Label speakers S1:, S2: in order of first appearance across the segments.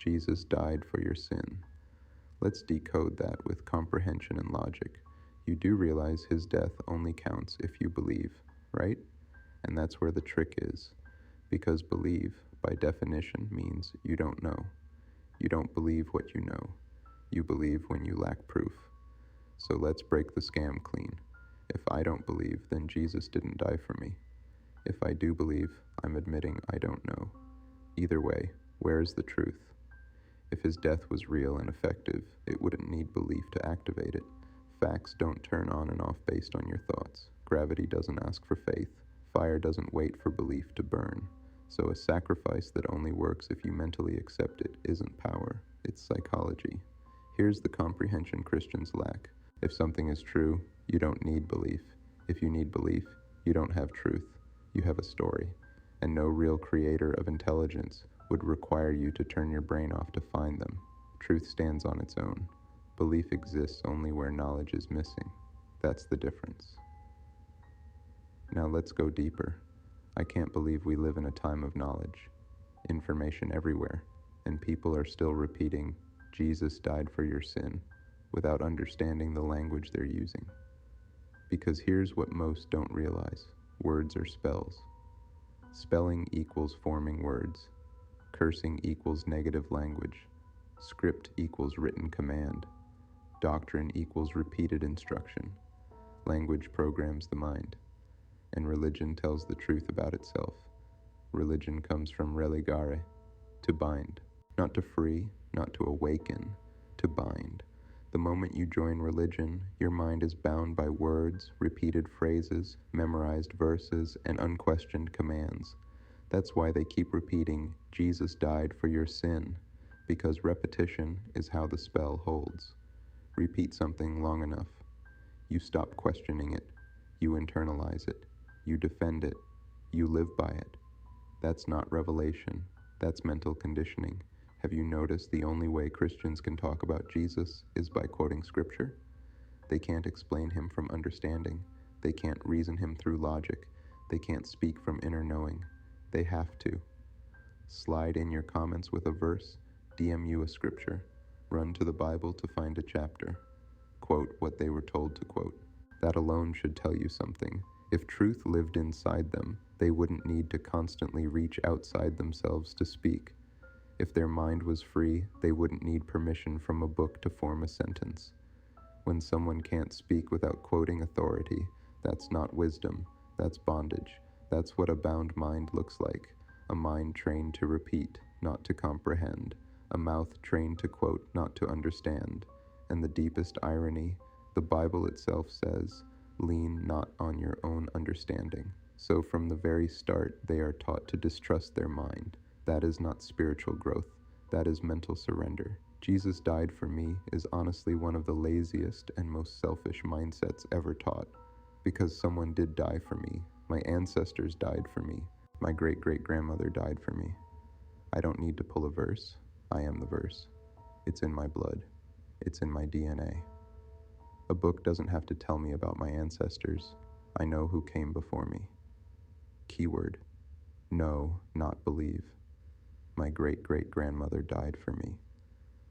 S1: Jesus died for your sin. Let's decode that with comprehension and logic. You do realize his death only counts if you believe, right? And that's where the trick is. Because believe, by definition, means you don't know. You don't believe what you know. You believe when you lack proof. So let's break the scam clean. If I don't believe, then Jesus didn't die for me. If I do believe, I'm admitting I don't know. Either way, where is the truth? If his death was real and effective, it wouldn't need belief to activate it. Facts don't turn on and off based on your thoughts. Gravity doesn't ask for faith. Fire doesn't wait for belief to burn. So a sacrifice that only works if you mentally accept it isn't power, it's psychology. Here's the comprehension Christians lack. If something is true, you don't need belief. If you need belief, you don't have truth. You have a story. And no real creator of intelligence would require you to turn your brain off to find them. Truth stands on its own. Belief exists only where knowledge is missing. That's the difference. Now let's go deeper. I can't believe we live in a time of knowledge, information everywhere, and people are still repeating, Jesus died for your sin, without understanding the language they're using. Because here's what most don't realize. Words are spells. Spelling equals forming words. Cursing equals negative language. Script equals written command. Doctrine equals repeated instruction. Language programs the mind. And religion tells the truth about itself. Religion comes from religare, to bind. Not to free, not to awaken, to bind. The moment you join religion, your mind is bound by words, repeated phrases, memorized verses, and unquestioned commands. That's why they keep repeating, Jesus died for your sin, because repetition is how the spell holds. Repeat something long enough. You stop questioning it. You internalize it. You defend it. You live by it. That's not revelation. That's mental conditioning. Have you noticed the only way Christians can talk about Jesus is by quoting scripture? They can't explain him from understanding. They can't reason him through logic. They can't speak from inner knowing. They have to. Slide in your comments with a verse, DM you a scripture, run to the Bible to find a chapter, quote what they were told to quote. That alone should tell you something. If truth lived inside them, they wouldn't need to constantly reach outside themselves to speak. If their mind was free, they wouldn't need permission from a book to form a sentence. When someone can't speak without quoting authority, that's not wisdom, that's bondage. That's what a bound mind looks like. A mind trained to repeat, not to comprehend. A mouth trained to quote, not to understand. And the deepest irony, the Bible itself says, lean not on your own understanding. So from the very start, they are taught to distrust their mind. That is not spiritual growth. That is mental surrender. Jesus died for me is honestly one of the laziest and most selfish mindsets ever taught. Because someone did die for me. My ancestors died for me. My great-great-grandmother died for me. I don't need to pull a verse. I am the verse. It's in my blood. It's in my DNA. A book doesn't have to tell me about my ancestors. I know who came before me. Keyword: know, not believe. My great-great-grandmother died for me.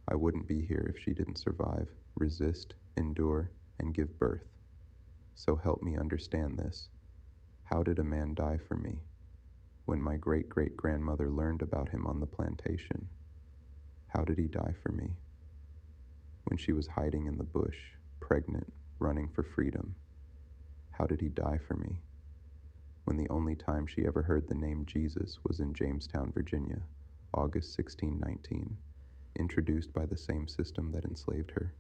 S1: I wouldn't be here if she didn't survive, resist, endure, and give birth. So help me understand this. How did a man die for me? When my great-great-grandmother learned about him on the plantation. How did he die for me? When she was hiding in the bush, pregnant, running for freedom. How did he die for me? When the only time she ever heard the name Jesus was in Jamestown, Virginia, August 1619, introduced by the same system that enslaved her.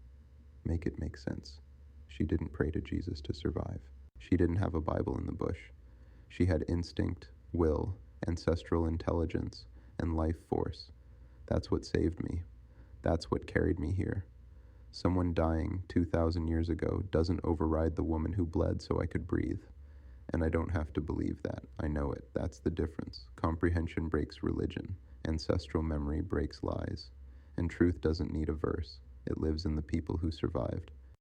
S1: Make it make sense. She didn't pray to Jesus to survive. She didn't have a Bible in the bush. She had instinct, will, ancestral intelligence, and life force. That's what saved me. That's what carried me here. Someone dying 2,000 years ago doesn't override the woman who bled so I could breathe. And I don't have to believe that. I know it. That's the difference. Comprehension breaks religion. Ancestral memory breaks lies. And truth doesn't need a verse. It lives in the people who survived.